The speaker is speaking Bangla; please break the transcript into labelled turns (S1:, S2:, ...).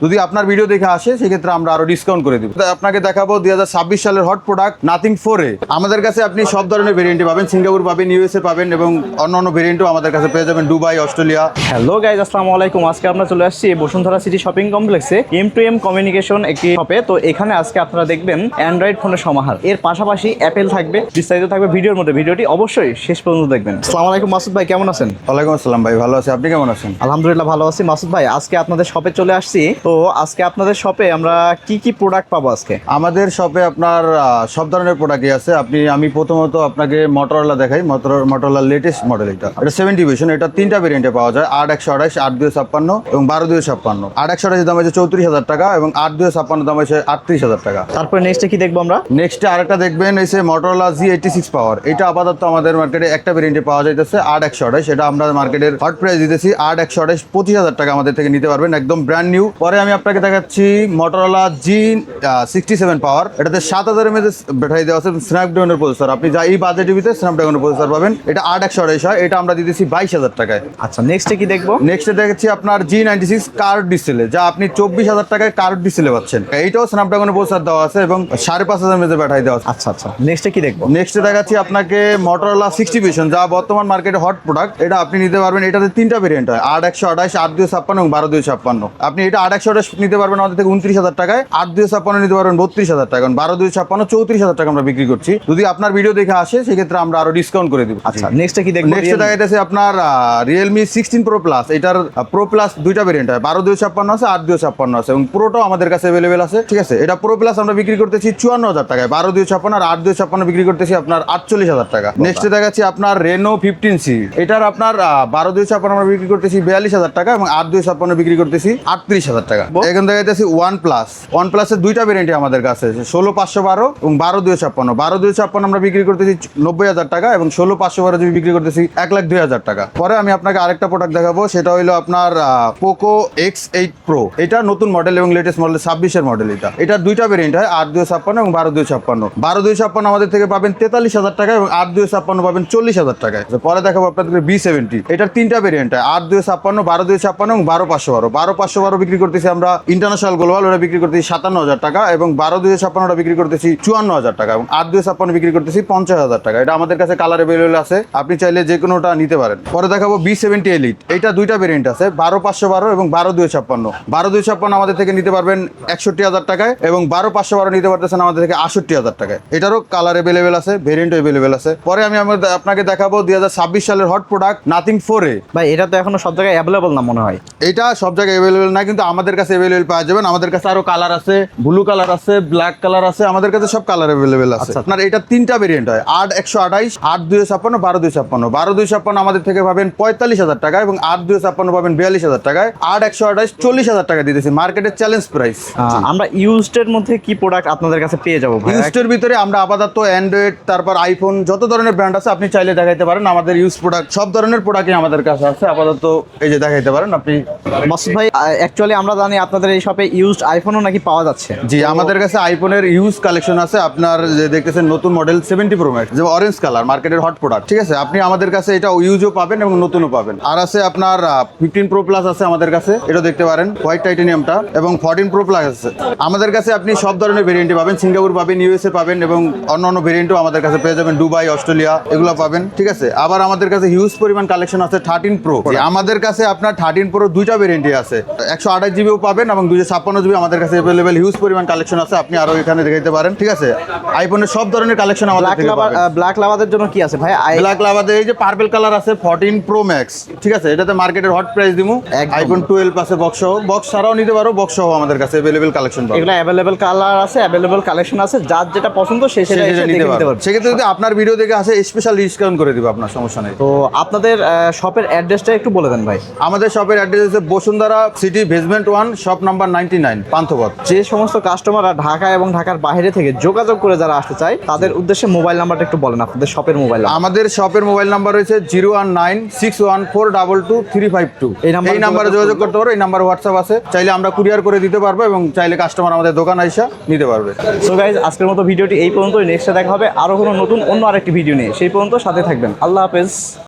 S1: যদি আপনার ভিডিও দেখে আসে সেক্ষেত্রে আমরা আরো ডিসকাউন্ট করে দিব। আপনাকে দেখাবো 2026 সালের হট প্রোডাক্ট নাথিং 4 আমাদের কাছে আপনি সব ধরনের ভেরিয়েন্টই পাবেন, সিঙ্গাপুর পাবেন, ইউএসএ পাবেন এবং অন্যান্য ভেরিয়েন্টও আমাদের কাছে পেয়ে যাবেন, দুবাই, অস্ট্রেলিয়া।
S2: হ্যালো গাইজ, আসসালামু আলাইকুম। আজকে আমরা চলে আসছি বসুন্ধরা সিটি শপিং কমপ্লেক্সে M2M কমিউনিকেশন একটি শপে। তো এখানে আজকে আপনারা দেখবেন অ্যান্ড্রয়েড ফোনের সমাহার, এর পাশাপাশি অ্যাপেল থাকবে, বিস্তারিত থাকবে ভিডিওর মধ্যে। ভিডিওটি অবশ্যই শেষ পর্যন্ত দেখবেন। আসসালামু আলাইকুম মাসুদ ভাই, কেমন আছেন?
S1: ওয়ালাইকুম আসসালাম ভাই, ভালো আছি, আপনি কেমন আছেন?
S2: আলহামদুলিল্লাহ ভালো আছি। মাসুদ ভাই, আজকে আপনাদের শপে চলে আসছি। তো আজকে আপনাদের শপে আমরা কি কি প্রোডাক্ট পাবো আজকে?
S1: আমাদের শপে আপনার সব ধরনের প্রোডাক্টই আছে। আমি প্রথমত আপনাকে মোটরোলা দেখাই। মোটরোলার লেটেস্ট মডেল এটা 70 ভার্সন। এটা তিনটা ভেরিয়েন্টে পাওয়া যায়, 8/128, 8/256 এবং 12/256। 8/128 দাম হচ্ছে 34,000 টাকা এবং 8/256 দাম হচ্ছে 38,000 টাকা।
S2: তারপরে নেক্সটে কি দেখবো আমরা?
S1: নেক্সটে আরেকটা দেখবেন, এসে মোটরোলা Z86 পাওয়ার। এটা আপাতত আমাদের মার্কেটে একটা ভেরিয়েন্টে পাওয়া যাইতেছে 8/128। এটা আমরা মার্কেটের হট প্রাইস দিতেছি 8/128 25,000 টাকা আমাদের থেকে নিতে পারবেন, একদম ব্র্যান্ড নিউ। পরে আমি আপনাকে দেখাচ্ছি মোটরোলা G67 পাওয়ার। এটাতে 7000 mAh ব্যাটারি দেওয়া আছে, স্ন্যাপড্রাগনের প্রসেসর। আপনি যা এই বাজেটের ভিতরে স্ন্যাপড্রাগনের প্রসেসর পাবেন। এটা 8/128 হয়, এটা আমরা দিতেছি 22,000 টাকায়।
S2: আচ্ছা, নেক্সটে কি দেখবো?
S1: নেক্সটে দেখছি আপনার G96 কার্ভ ডিসপ্লে, যা আপনি 24,000 টাকায় কার্ভ ডিসপ্লে পাচ্ছেন। এইটাও স্ন্যাপড্রাগনের প্রসেসর দেওয়া আছে এবং 5,500 mAh ব্যাটারি দেওয়া আছে।
S2: আচ্ছা আচ্ছা, নেক্সটে কি দেখবো?
S1: নেক্সটে দেখাচ্ছি আপনাকে মোটরোলা 60 ভার্সন, যা বর্তমান মার্কেটে হট প্রোডাক্ট। এটা আপনি নিতে পারবেন। এটাতে তিনটা ভেরিয়েন্ট হয়, 8/128, 8/256 এবং 12/256। আপনি এটা 8/128 নিতে পারবেন আমাদের থেকে 29,000 টাকায়, 8/256 নিতে পারবেন 32,000 টাকা, 12/256 34,000 টাকা আমরা বিক্রি করছি। যদি আপনার ভিডিও দেখে আসে সেক্ষেত্রে আমরা আরো ডিসকাউন্ট করে দিব।
S2: আচ্ছা, নেক্সটে কি দেখবো?
S1: নেক্সটে দেখাইতেছে আপনার Realme 16 Pro Plus। এটার Pro Plus দুইটা ভেরিয়েন্ট হয়, 12/256 আছে, 8/256 আছে এবং প্রোটাও আমাদের কাছে অ্যাভেলেবেল আছে। ঠিক আছে, এটা Pro Plus আমরা বিক্রি করতেছি 54,000 টাকায়, 12/256 আর 8/256 বিক্রি করতেছি আপনার 48,000 টাকা। নেক্সটে দেখাচ্ছি আপনার Reno 15C। এটার আপনার 12/256 আমরা বিক্রি করতেছি 42,000 টাকা এবং 8/256 বিক্রি করতেছি 38,000 টাকা। এখন দেখাইতেছি OnePlus এর দুইটা ভেরিয়েন্ট আমাদের কাছে আছে, 16/512 এবং 12/256। 12/256 আমরা বিক্রি করতেছি 90,000 টাকা এবং 16/512 যদি বিক্রি করতেছি 1,02,000 টাকা। পরে আমি আপনাকে আরেকটা প্রোডাক্ট দেখাবো, সেটা হলো আপনার Poco X8 Pro। এটা নতুন মডেল এবং লেটেস্ট মডেল, 26 এর মডেল। এটার দুইটা ভেরিয়েন্ট হয়, 8/256 এবং 12/256। 12/256 আমাদের থেকে পাবেন 43,000 টাকা এবং 8/256 পাবেন 40,000 টাকায়। পরে দেখাবো আপনাদের B70। এটার তিনটা ভেরিয়েন্ট হয়, 8/256, 12/256 এবং 12/512। 12/512 বিক্রি করতেছি আমরা ইন্টারন্যাশনাল গ্লোবাল, ওটা বিক্রি করতেছি 57,000 টাকা এবং 12/256 ওটা বিক্রি করতেছি 54,000 টাকা এবং 8/256 বিক্রি করতেছি 50,000 টাকা। এটা আমাদের কাছে কালার অ্যাভেলেবল আছে, আপনি চাইলে যে কোনোটা নিতে পারেন। পরে দেখাবো B70 Elite। এটা দুইটা ভেরিয়েন্ট আছে, 12/512 এবং 12/256। 12/256 আমাদের থেকে নিতে পারবেন 61,000 টাকায় এবং 12/512 নিতে পারতেছেন আমাদের থেকে 68,000 টাকায়। এটারও কালার অ্যাভেলেবেল আছে, ভেরিয়েন্ট অ্যাভেলেবেল আছে। পরে আমি আপনাকে দেখাবো 2026 সালের হট প্রোডাক্ট নাথিং 4
S2: ভাই, এটা তো এখনো সব জায়গায় অ্যাভেলেবল না মনে হয়।
S1: এটা সব জায়গায় অ্যাভেলেবেল না, কিন্তু আমাদের কাছে অ্যাভেলেবেল পাওয়া যাবেন। আমাদের কাছে আরো কালার আছে, ব্লু কালার আছে, ব্ল্যাক কালার আছে, আমাদের কাছে সব কালার অ্যাভেলেবেল আছে। আপনার এটা তিনটা ভেরিয়েন্ট হয়, 8/128, 8/256, 12/256। 12/256 আমাদের থেকে পাবেন 45,000 টাকা এবং 8/256 পাবেন 42,000 টাকায়। 8/128 40,000 টাকা দিতেছি, মার্কেটের চ্যালেঞ্জ প্রাইস।
S2: আমরা ইউজড এর মধ্যে কি প্রোডাক্ট আপনাদের কাছে পেয়ে যাবো?
S1: ইউজড ভিতরে আমরা আপাতত অ্যান্ড্রয়েড, তারপর আইফোন, যত ধরনের ব্র্যান্ড আছে আপনি চাইলে দেখাইতে পারেন। আমাদের ইউজ প্রোডাক্ট সব ধরনের প্রোডাক্টই আমাদের কাছে আছে আপাতত, এই যে দেখাইতে পারেন আপনি।
S2: মাসুদ ভাই, অ্যাকচুয়ালি আমরা জানি আপনাদের এই শপে ইউজড আইফোনও নাকি পাওয়া যাচ্ছে।
S1: জি, আমাদের কাছে আইফোনের ইউজ কালেকশন আছে। আপনার যে দেখতেছেন নতুন মডেল 70 Pro Max, যে অরেঞ্জ কালার, মার্কেটের হট প্রোডাক্ট। ঠিক আছে, আপনি আমাদের কাছে এটা ইউজও পাবেন এবং নতুনও পাবেন। আর আছে আপনার 15 Pro Plus আছে আমাদের কাছে, এটা দেখতে পারেন, হোয়াইট টাইটানিয়ামটা, এবং 14 Pro Plus আছে আমাদের কাছে। আপনি সব ধরনের ভেরিয়েন্টই পাবেন, সিঙ্গাপুর পাবেন, ইউএসএ পাবেন এবং অন্যান্য ভেরিয়েন্টও আমাদের কাছে পেয়ে যাবেন, দুবাই, অস্ট্রেলিয়া, এগুলো পাবেন। ঠিক আছে, আবার আমাদের কাছে হিউজ পরিমাণ কালেকশন আছে 13 Pro। আমাদের কাছে আপনার 13 Pro দুইটা ভেরিয়েন্টই আছে, 128 জিবিও পাবেন এবং 256 জিবি আমাদের কাছে অ্যাভেলেবেল। হিউজ পরিমাণ কালেকশন আছে, আপনি আরো এখানে দেখাইতে পারেন। ঠিক আছে, আইফোনের সব ধরনের কালেকশন আমাদের থেকে পাবেন।
S2: ব্ল্যাক লাভাদের জন্য কি আছে ভাই?
S1: ব্ল্যাক লাভাদের এই যে পার্পল কালার আছে 14 Pro Max। ঠিক আছে, এটাতে মার্কেটের হট প্রাইস দিমু। আইফোন 12 আছে বক্স সহ, বক্স ছাড়াও নিতে পারো, বক্স সহ আমাদের কাছে অ্যাভেলেবেল কালেকশন পাবেন।
S2: এগুলা অ্যাভেলেবেল কালার আছে, অ্যাভেলেবেল কালেকশন আছে, যার যেটা পছন্দ সে সেটা নিতে পারবে।
S1: সেক্ষেত্রে যদি আপনার ভিডিও দেখে আসে স্পেশাল ডিসকাউন্ট করে দিব, আপনার সমস্যা নেই।
S2: তো আপনাদের শপের অ্যাড্রেসটা একটু বলে দেন ভাই।
S1: আমাদের শপের অ্যাড্রেস হচ্ছে Bashundhara city basement 1, shop number 99, Panthapath.
S2: যে সমস্ত কাস্টমাররা ঢাকা এবং ঢাকার বাইরে থেকে যোগাযোগ করে যারা আসতে চায় তাদের উদ্দেশ্যে মোবাইল নাম্বারটা একটু বলেন, আপনাদের শপের মোবাইল।
S1: আমাদের শপের মোবাইল নাম্বার রয়েছে 01961422352। এই নাম্বারে যোগাযোগ করতে পারো। এই নাম্বার হোয়াটসঅ্যাপ আছে, চাইলে আমরা কুরিয়ার করে দিতে পারবো এবং চাইলে কাস্টমার আমাদের দোকান আইসা নিতে পারবে।
S2: সো গাইজ, আজকের মতো ভিডিওটি এই পর্যন্ত। নেক্সটে দেখা হবে আরো কোনো নতুন অন্য আরেকটি ভিডিও নিয়ে। সেই পর্যন্ত সাথে থাকবেন। আল্লাহ হাফেজ।